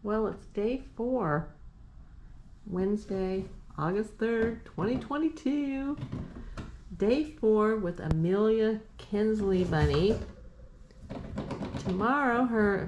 Well, it's day 4, Wednesday, August 3rd, 2022. Day 4 with Amelia Kinsly bunny. Tomorrow her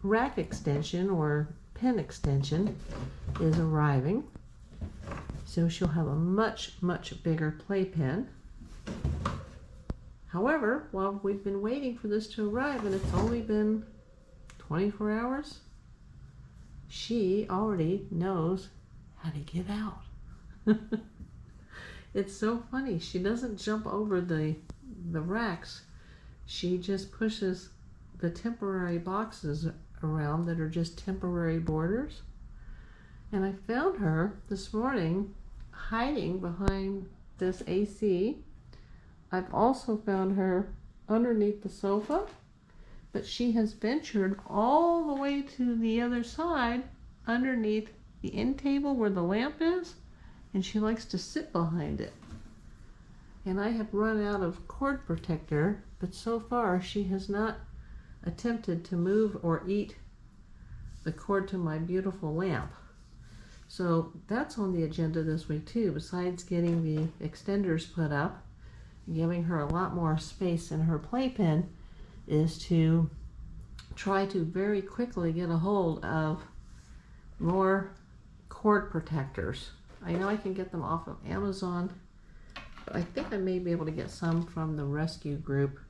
rack extension or pin extension is arriving. So she'll have a much bigger playpen. However, while we've been waiting for this to arrive, and it's only been 24 hours, she already knows how to get out. It's so funny. She doesn't jump over the racks. She just pushes the temporary boxes around that are just temporary borders. And I found her this morning hiding behind this AC. I've also found her underneath the sofa, but she has ventured all the way to the other side underneath the end table where the lamp is, and she likes to sit behind it. And I have run out of cord protector, but so far she has not attempted to move or eat the cord to my beautiful lamp. So that's on the agenda this week too, besides getting the extenders put up, giving her a lot more space in her playpen, is to try to very quickly get a hold of more cord protectors. I know I can get them off of Amazon, but I think I may be able to get some from the rescue group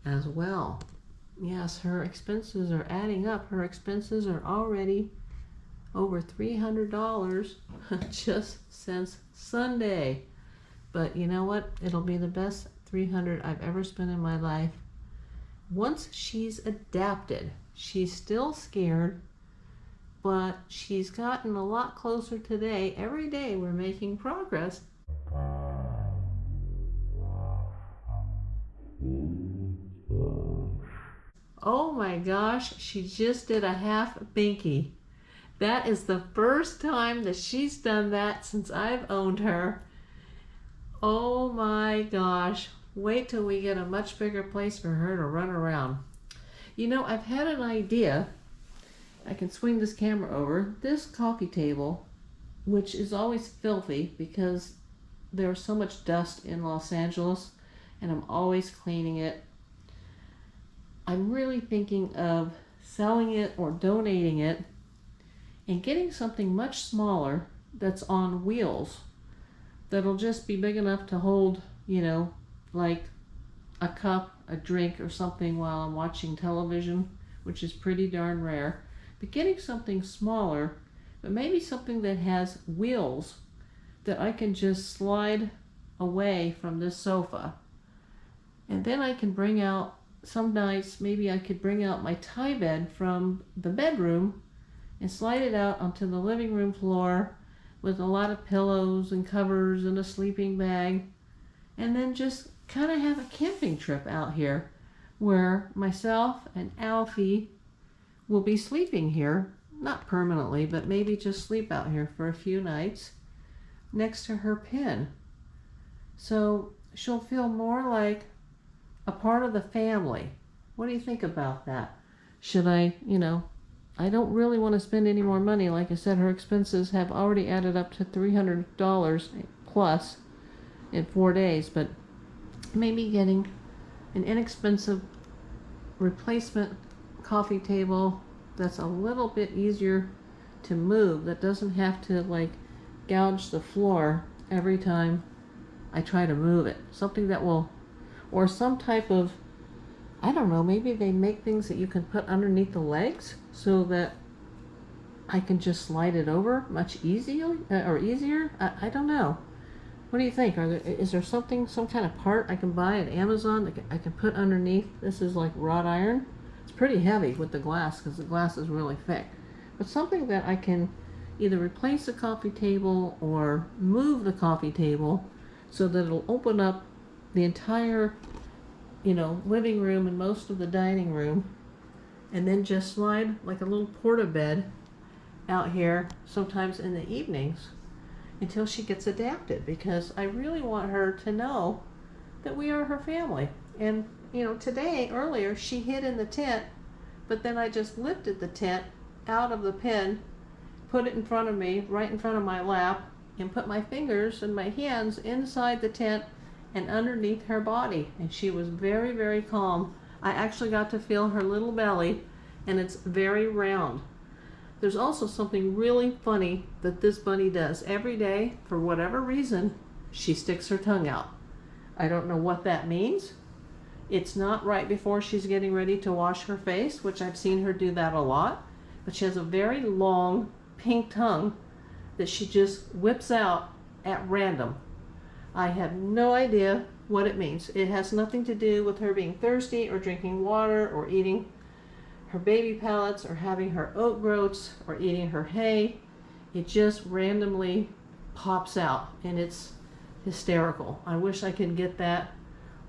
as well. Yes, her expenses are adding up. Her expenses are already over $300 just since Sunday. But you know what? It'll be the best $300 I've ever spent in my life. Once she's adapted, she's still scared, but she's gotten a lot closer today. Every day we're making progress. Oh my gosh, she just did a half Binky. That is the first time that she's done that since I've owned her. Oh my gosh. Wait till we get a much bigger place for her to run around. You know, I've had an idea. I can swing this camera over. This coffee table, which is always filthy because there's so much dust in Los Angeles and I'm always cleaning it. I'm really thinking of selling it or donating it and getting something much smaller that's on wheels that'll just be big enough to hold, you know, like a cup, a drink, or something while I'm watching television, which is pretty darn rare. But getting something smaller, but maybe something that has wheels that I can just slide away from this sofa. And then I can bring out, some nights, maybe I could bring out my tie bed from the bedroom and slide it out onto the living room floor with a lot of pillows and covers and a sleeping bag, and then just kind of have a camping trip out here where myself and Alfie will be sleeping here, not permanently, but maybe just sleep out here for a few nights next to her pen. So she'll feel more like a part of the family. What do you think about that? Should I, you know, I don't really want to spend any more money. Like I said, her expenses have already added up to $300 plus in 4 days, but maybe getting an inexpensive replacement coffee table that's a little bit easier to move, that doesn't have to like gouge the floor every time I try to move it. Something that will, or some type of, I don't know, maybe they make things that you can put underneath the legs so that I can just slide it over much easier. I don't know. What do you think? Is there something, some kind of part I can buy at Amazon that I can put underneath? This is like wrought iron. It's pretty heavy with the glass because the glass is really thick. But something that I can either replace the coffee table or move the coffee table so that it'll open up the entire, you know, living room and most of the dining room, and then just slide like a little porta-bed out here sometimes in the evenings until she gets adapted, because I really want her to know that we are her family. And you know, today earlier she hid in the tent but then I just lifted the tent out of the pen, put it in front of me, right in front of my lap, and put my fingers and my hands inside the tent and underneath her body. And she was very, very calm. I actually got to feel her little belly, and it's very round. There's also something really funny that this bunny does. Every day, for whatever reason, she sticks her tongue out. I don't know what that means. It's not right before she's getting ready to wash her face, which I've seen her do that a lot, but she has a very long pink tongue that she just whips out at random. I have no idea what it means. It has nothing to do with her being thirsty or drinking water or eating her baby pellets or having her oat groats or eating her hay. It just randomly pops out, and it's hysterical. I wish I could get that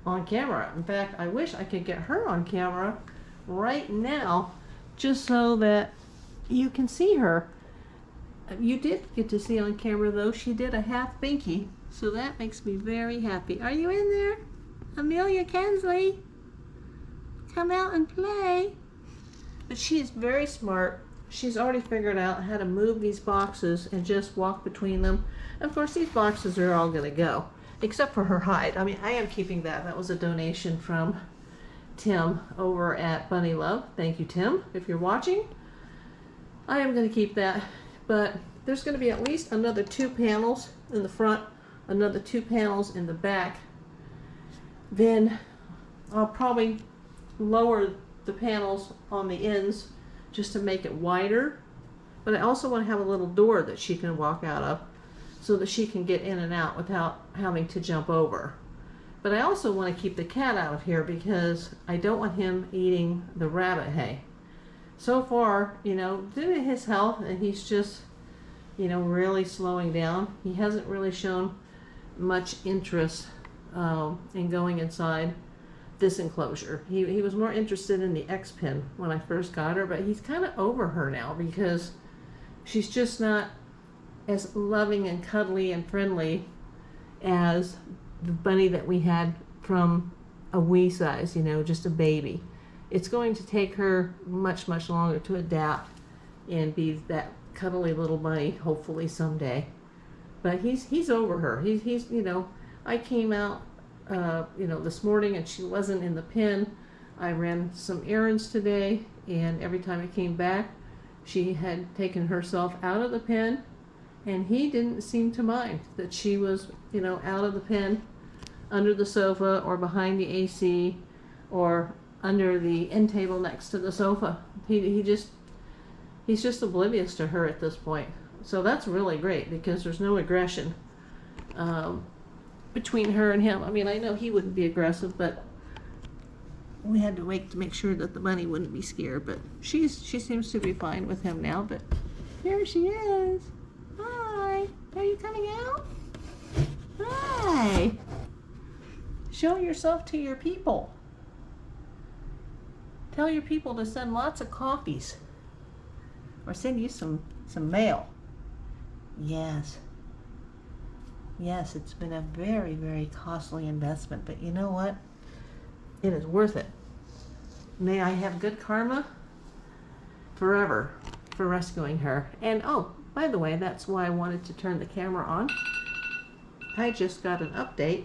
on camera. In fact, I wish I could get her on camera right now just so that you can see her. You did get to see on camera though, she did a half Binky, so that makes me very happy. Are you in there? Amelia, Kinsly, come out and play. But she is very smart. She's already figured out how to move these boxes and just walk between them. And of course, these boxes are all going to go, except for her hide. I mean, I am keeping that. That was a donation from Tim over at Bunny Love. Thank you, Tim, if you're watching. I am going to keep that, but there's going to be at least another 2 panels in the front, another 2 panels in the back. Then I'll probably lower the panels on the ends just to make it wider, but I also want to have a little door that she can walk out of so that she can get in and out without having to jump over. But I also want to keep the cat out of here because I don't want him eating the rabbit hay. So far, you know, due to his health, and he's just, you know, really slowing down, he hasn't really shown much interest in going inside this enclosure. He was more interested in the X pen when I first got her, but he's kind of over her now because she's just not as loving and cuddly and friendly as the bunny that we had from a wee size, you know, just a baby. It's going to take her much, much longer to adapt and be that cuddly little bunny, hopefully someday. But he's over her. He's you know, I came out you know, this morning and she wasn't in the pen. I ran some errands today, and every time I came back, she had taken herself out of the pen, and he didn't seem to mind that she was, you know, out of the pen, under the sofa or behind the AC or under the end table next to the sofa. He's just oblivious to her at this point. So that's really great because there's no aggression between her and him. I mean, I know he wouldn't be aggressive, but we had to wait to make sure that the bunny wouldn't be scared. But she seems to be fine with him now. But here she is. Hi. Are you coming out? Hi. Show yourself to your people. Tell your people to send lots of coffees. Or send you some mail. Yes. Yes, it's been a very, very costly investment, but you know what? It is worth it. May I have good karma forever for rescuing her. And oh, by the way, that's why I wanted to turn the camera on. I just got an update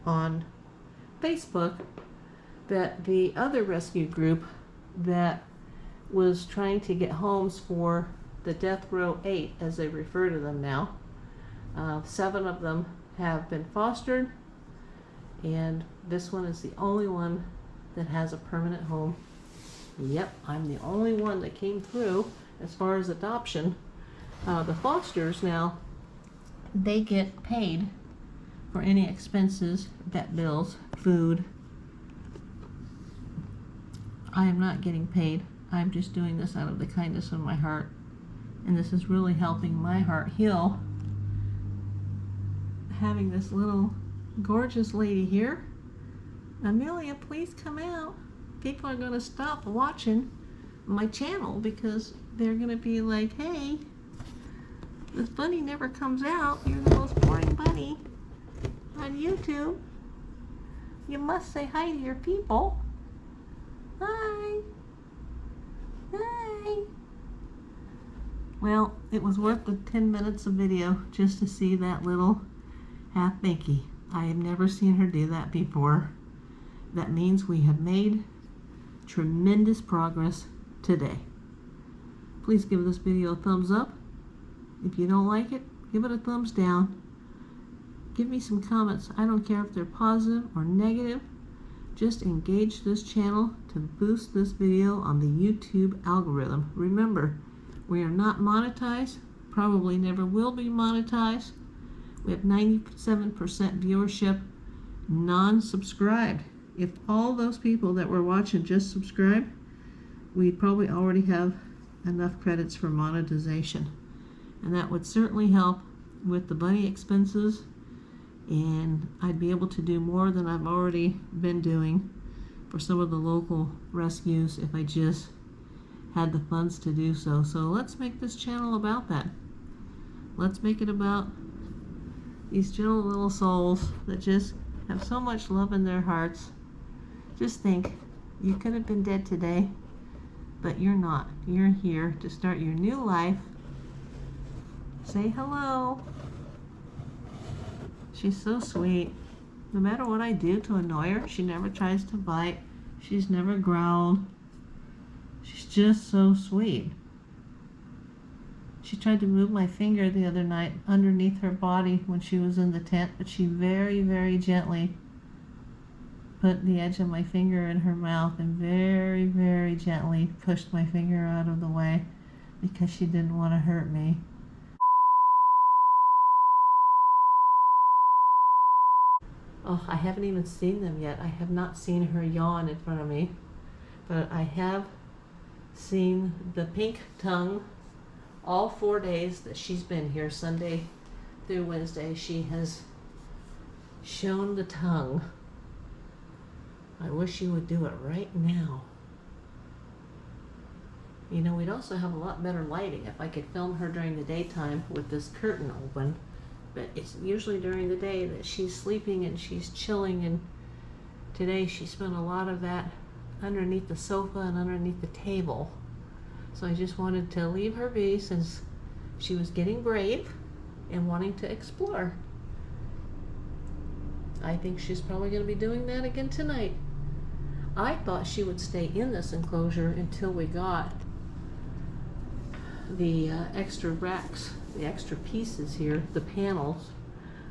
on Facebook that the other rescue group that was trying to get homes for the Deathrow 8, as they refer to them now, 7 of them have been fostered, and this one is the only one that has a permanent home. Yep, I'm the only one that came through as far as adoption. The fosters now, they get paid for any expenses, vet bills, food. I am not getting paid. I'm just doing this out of the kindness of my heart, and this is really helping my heart heal. Having this little gorgeous lady here. Amelia, please come out. People are going to stop watching my channel because they're going to be like, hey, this bunny never comes out. You're the most boring bunny on YouTube. You must say hi to your people. Hi. Well, it was worth the 10 minutes of video just to see that little half Binky. I have never seen her do that before. That means we have made tremendous progress today. Please give this video a thumbs up. If you don't like it, give it a thumbs down. Give me some comments. I don't care if they're positive or negative. Just engage this channel to boost this video on the YouTube algorithm. Remember, we are not monetized, probably never will be monetized. We have 97% viewership, non-subscribed. If all those people that were watching just subscribed, we'd probably already have enough credits for monetization. And that would certainly help with the bunny expenses, and I'd be able to do more than I've already been doing for some of the local rescues if I just had the funds to do so. So let's make this channel about that. Let's make it about these gentle little souls that just have so much love in their hearts. Just think, you could have been dead today, but you're not. You're here to start your new life. Say hello. She's so sweet. No matter what I do to annoy her, she never tries to bite. She's never growled. She's just so sweet. She tried to move my finger the other night underneath her body when she was in the tent, but she very, very gently put the edge of my finger in her mouth and very, very gently pushed my finger out of the way because she didn't want to hurt me. Oh, I haven't even seen them yet. I have not seen her yawn in front of me, but I have seen the pink tongue all 4 days that she's been here, Sunday through Wednesday. She has shown the tongue. I wish she would do it right now. You know, we'd also have a lot better lighting if I could film her during the daytime with this curtain open, but it's usually during the day that she's sleeping and she's chilling, and today she spent a lot of that underneath the sofa and underneath the table. So I just wanted to leave her be since she was getting brave and wanting to explore. I think she's probably going to be doing that again tonight. I thought she would stay in this enclosure until we got the extra racks, the extra pieces here, the panels.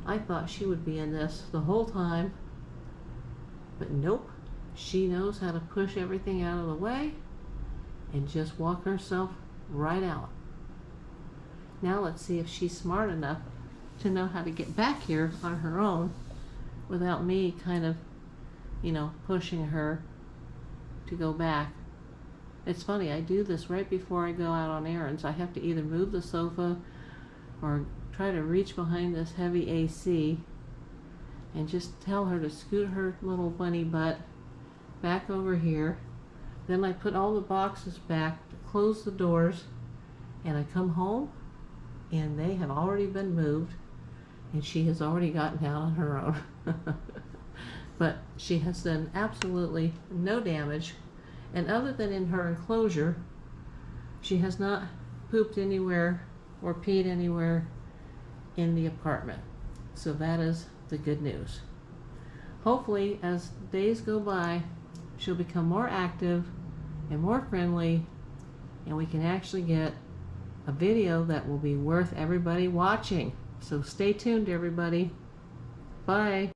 I thought she would be in this the whole time, but nope. She knows how to push everything out of the way and just walk herself right out. Now let's see if she's smart enough to know how to get back here on her own without me kind of, you know, pushing her to go back. It's funny, I do this right before I go out on errands. I have to either move the sofa or try to reach behind this heavy AC and just tell her to scoot her little bunny butt back over here. Then I put all the boxes back, close the doors, and I come home and they have already been moved and she has already gotten out on her own. But she has done absolutely no damage, and other than in her enclosure, she has not pooped anywhere or peed anywhere in the apartment. So that is the good news. Hopefully, as days go by, she'll become more active and more friendly, and we can actually get a video that will be worth everybody watching. So stay tuned, everybody. Bye.